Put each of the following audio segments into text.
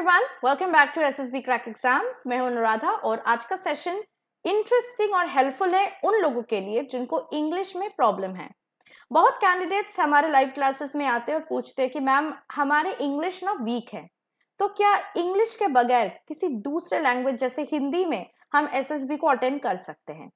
Everyone, welcome back to SSB crack exams. मैं हूं अनुराधा और आज का सेशन इंटरेस्टिंग और हेल्पफुल है उन लोगों के लिए जिनको इंग्लिश में प्रॉब्लम है। बहुत कैंडिडेट्स हमारे लाइव क्लासेस में आते हैं और पूछते हैं कि मैम हमारे इंग्लिश ना वीक है, तो क्या इंग्लिश के बगैर किसी दूसरे लैंग्वेज जैसे हिंदी में हम एसएसबी को अटेंड कर सकते हैं?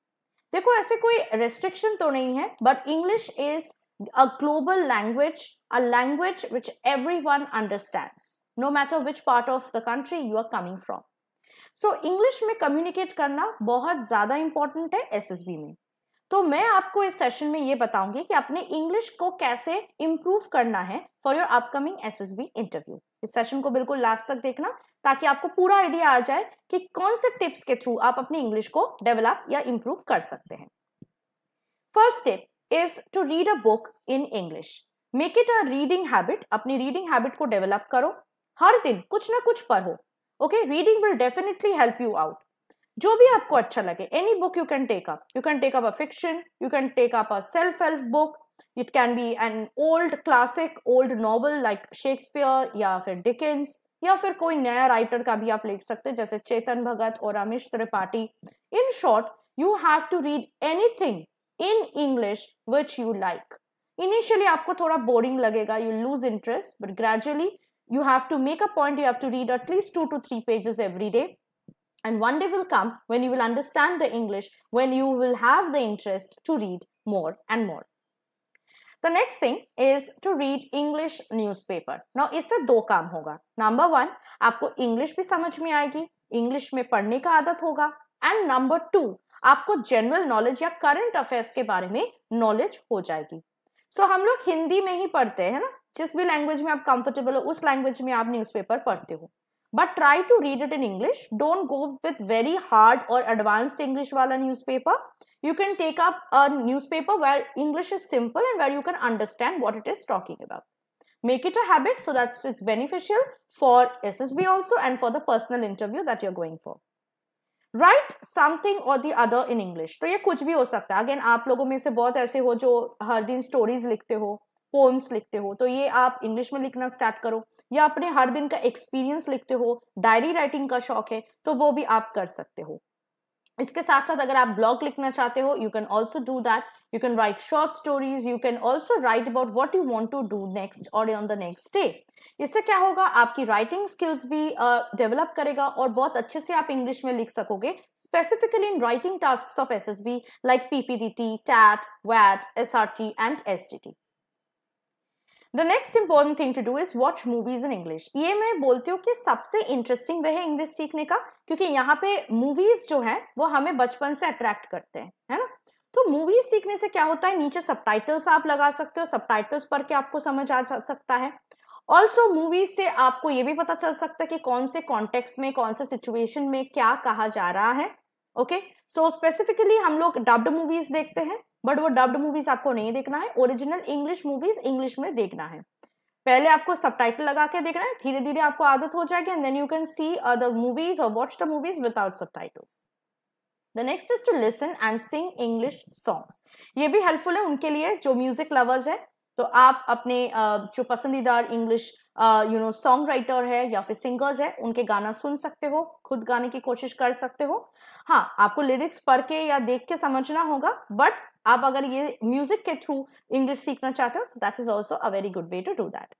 देखो, ऐसे कोई रेस्ट्रिक्शन तो नहीं है, but English is a global language, a language which everyone understands, no matter which part of the country you are coming from. So English में communicate करना बहुत ज़्यादा important है SSB में। तो मैं आपको इस सेशन में ये बताऊंगी कि अपने इंग्लिश को कैसे इम्प्रूव करना है for your upcoming SSB interview. इस सेशन को बिल्कुल लास्ट तक देखना ताकि आपको पूरा आइडिया आ जाए कि कौन से टिप्स के थ्रू आप अपनी इंग्लिश को डेवलप या इम्प्रूव कर सकते हैं। First tip is to read a book in English. Make it a reading habit. अपनी reading habit को develop करो। हर दिन कुछ ना कुछ पढ़ो। Okay, reading will definitely help you out. जो भी आपको अच्छा लगे, any book you can take up. You can take up a fiction. You can take up a self-help book. It can be an old classic, old novel like Shakespeare या फिर Dickens या फिर कोई नया राइटर का भी आप लिख सकते हैं जैसे चेतन भगत और Amish Tripathi. In short, you have to read anything in English which you like. Initially आपको थोड़ा boring लगेगा, you lose interest, but gradually you have to make a point, you have to read at least 2 to 3 pages every day, and one day will come when you will understand the English, when you will have the interest to read more and more. The next thing is to read English newspaper. Now इससे दो काम होगा. Number 1, आपको English भी समझ में आएगी, English में पढ़ने का आदत होगा, and number 2, आपको जनरल नॉलेज या करंट अफेयर्स के बारे में नॉलेज हो जाएगी। सो हम लोग हिंदी में ही पढ़ते हैं ना, जिस भी लैंग्वेज में आप कंफर्टेबल हो उस लैंग्वेज में आप न्यूज़पेपर पढ़ते हो, but try to read it in English. Don't go with very hard और एडवांस्ड इंग्लिश वाला newspaper. You can take up a newspaper where English is simple and where you can understand what it is talking about. Make it a habit so that it's beneficial for SSB also and for the personal interview that you're going for. Write something or the other in English. तो ये कुछ भी हो सकता है। Again आप लोगों में से बहुत ऐसे हो जो हर दिन स्टोरीज लिखते हो, पोम्स लिखते हो, तो ये आप इंग्लिश में लिखना स्टार्ट करो, या अपने हर दिन का एक्सपीरियंस लिखते हो, डायरी राइटिंग का शौक है तो वो भी आप कर सकते हो। इसके साथ साथ अगर आप ब्लॉग लिखना चाहते हो, you can also do that. You can write short stories, you can also write about what you want to do next और ऑन द नेक्स्ट डे। इससे क्या होगा, आपकी राइटिंग स्किल्स भी डेवलप करेगा और बहुत अच्छे से आप इंग्लिश में लिख सकोगे, specifically in writing tasks of SSB like PPDT, TAT, वैट, SRT and SDT. The next important thing to do is watch movies in English. ये मैं बोलती हूँ कि सबसे इंटरेस्टिंग वे है इंग्लिश सीखने का, क्योंकि यहाँ पे मूवीज जो है वो हमें बचपन से अट्रैक्ट करते हैं, है ना। तो मूवीज सीखने से क्या होता है, नीचे सबटाइटल्स आप लगा सकते हो, सबटाइटल्स पढ़ के आपको समझ आ सकता है। ऑल्सो मूवीज से आपको ये भी पता चल सकता है कि कौन से कॉन्टेक्स्ट में, कौन से सिचुएशन में क्या कहा जा रहा है। ओके, सो स्पेसिफिकली हम लोग डब्ड मूवीज देखते हैं, बट वो डब्ड मूवीज आपको नहीं देखना है, ओरिजिनल इंग्लिश मूवीज इंग्लिश में देखना है। पहले आपको सबटाइटल लगा के देखना है, धीरे धीरे आपको आदत हो जाएगी, and then you can see the movies और watch the movies without subtitles. The next is to listen and sing English songs. ये भी हेल्पफुल है उनके लिए जो म्यूजिक लवर्स है। तो आप अपने जो पसंदीदा इंग्लिश सॉन्ग राइटर है या फिर सिंगर्स है उनके गाना सुन सकते हो, खुद गाने की कोशिश कर सकते हो। हाँ, आपको लिरिक्स पढ़ के या देख के समझना होगा, बट आप अगर ये म्यूजिक के थ्रू इंग्लिश सीखना चाहते हो तो that is also a very good way to do that.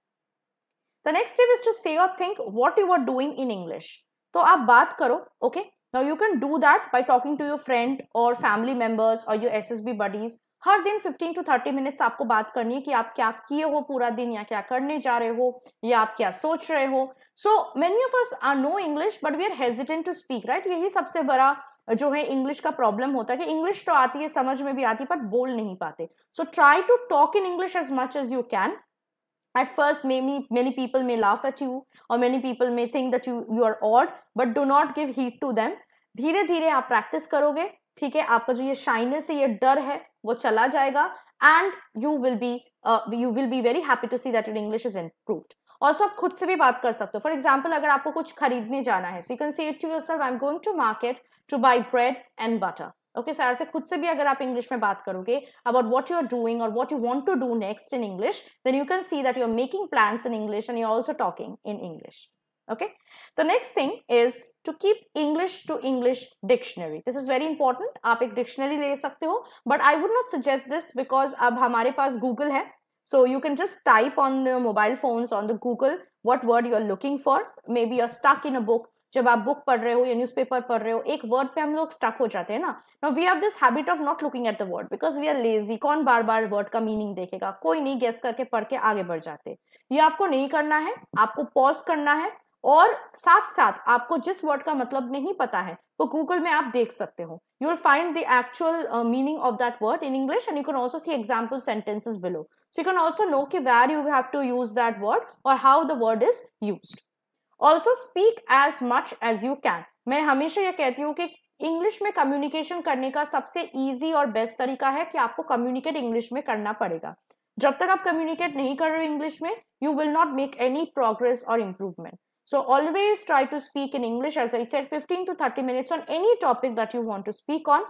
The next step is to say और think what you are doing in English. तो आप बात करो, okay. Now you can do that by talking to your friend और family members और your SSB buddies. हर दिन 15 to 30 minutes आपको बात करनी है कि आप क्या किए हो पूरा दिन, या क्या करने जा रहे हो, या आप क्या सोच रहे हो। So many of us are know English but we are hesitant to speak, right. यही सबसे बड़ा जो है इंग्लिश का प्रॉब्लम होता है कि इंग्लिश तो आती है, समझ में भी आती है, पर बोल नहीं पाते। So try to talk in English as much as you can. At first, many people may laugh at you, or many people may think that you are odd, but do not give heed to them. धीरे धीरे आप practice करोगे, ठीक है, आपका जो ये shyness है, ये डर है, वो चला जाएगा, and you will be very happy to see that your English is improved. Also आप खुद से भी बात कर सकते हो। फॉर एग्जाम्पल, अगर आपको कुछ खरीदने जाना है, so you can say it to yourself, I'm going to market to buy bread and butter. Okay, so ऐसे खुद से भी अगर आप इंग्लिश में बात करोगे about what you are doing और what you want to do next in English, then you can see that you are making plans in English and you are also talking in English. Okay, the next thing is to keep English to English dictionary. This is very important. आप एक dictionary ले सकते हो, but I would not suggest this because अब हमारे पास Google है, so you can just type on the mobile phones on the Google what word you are looking for. Maybe you're stuck in a book. जब आप book पढ़ रहे हो या newspaper पढ़ रहे हो, एक वर्ड पे हम लोग स्टक हो जाते हैं ना. Now we have this habit of not looking at the word because we are lazy. कौन बार बार वर्ड का मीनिंग देखेगा, कोई नहीं, गेस करके पढ़ के आगे बढ़ जाते. ये आपको नहीं करना है. आपको पॉज करना है और साथ साथ आपको जिस वर्ड का मतलब नहीं पता है वो गूगल में आप देख सकते हो. You will find the actual meaning of that word in English, and you can also see example sentences below. So you can also know कि where you have to use that word or how the word is used. Also speak as much as you can. मैं हमेशा ये कहती हूँ कि English में communication करने का सबसे इजी और बेस्ट तरीका है कि आपको कम्युनिकेट इंग्लिश में करना पड़ेगा. जब तक आप कम्युनिकेट नहीं कर रहे हो इंग्लिश में, you will not make any progress or improvement. So always try to speak in English, as I said, 15 to 30 minutes on any topic that you want to speak on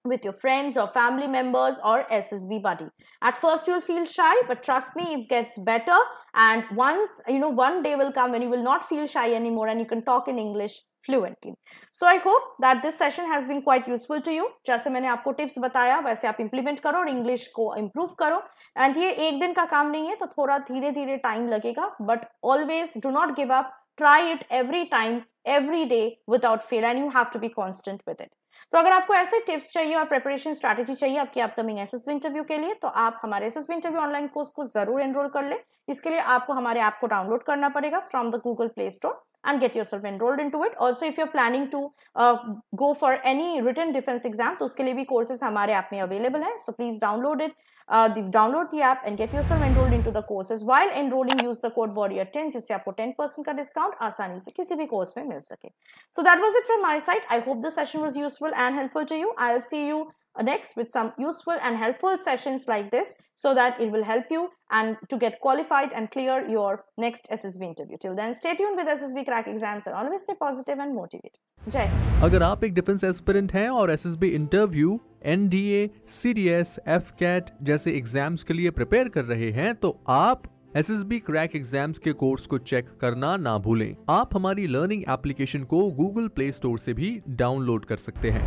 with your friends or family members or SSB buddy. At first you'll feel shy, but trust me, it gets better. And once, one day will come when you will not feel shy anymore and you can talk in English fluently. So I hope that this session has been quite useful to you. जैसे मैंने आपको tips बताया वैसे आप implement करो और English को improve करो. एंड ये एक दिन का काम नहीं है, तो थोड़ा धीरे धीरे टाइम लगेगा, but always do not give up. Try it every time, every day without fail, and you have to be constant with it. तो अगर आपको ऐसे टिप्स चाहिए और प्रिपरेशन स्ट्रैटेजी चाहिए आपकी अपकमिंग एसएसबी इंटरव्यू के लिए, तो आप हमारे एसएसबी इंटरव्यू ऑनलाइन कोर्स को जरूर एनरोल कर ले. इसके लिए आपको हमारे ऐप को डाउनलोड करना पड़ेगा from the Google play store and get yourself enrolled into it. Also, if you're planning to go for any written defense exam, तो उसके लिए भी courses हमारे ऐप में available है. So please download it. Download the app and get yourself enrolled into the courses. While enrolling, use the code warrior10 जिससे आपको 10% का डिस्काउंट आसानी से किसी भी कोर्स में मिल सके. So that was it from my side. I hope the session was useful and helpful to you. I'll see you next with some useful and helpful sessions like this so that it will help you and to get qualified and clear your next SSB interview. Till then, stay tuned with SSB Crack Exams and always be positive and motivated. Jai Hind. अगर आप एक defence aspirant हैं और SSB interview, NDA, CDS, FCAT जैसे exams के लिए prepare कर रहे हैं, तो आप SSB क्रैक एग्जाम्स के कोर्स को चेक करना ना भूलें. आप हमारी लर्निंग एप्लीकेशन को गूगल प्ले स्टोर से भी डाउनलोड कर सकते हैं.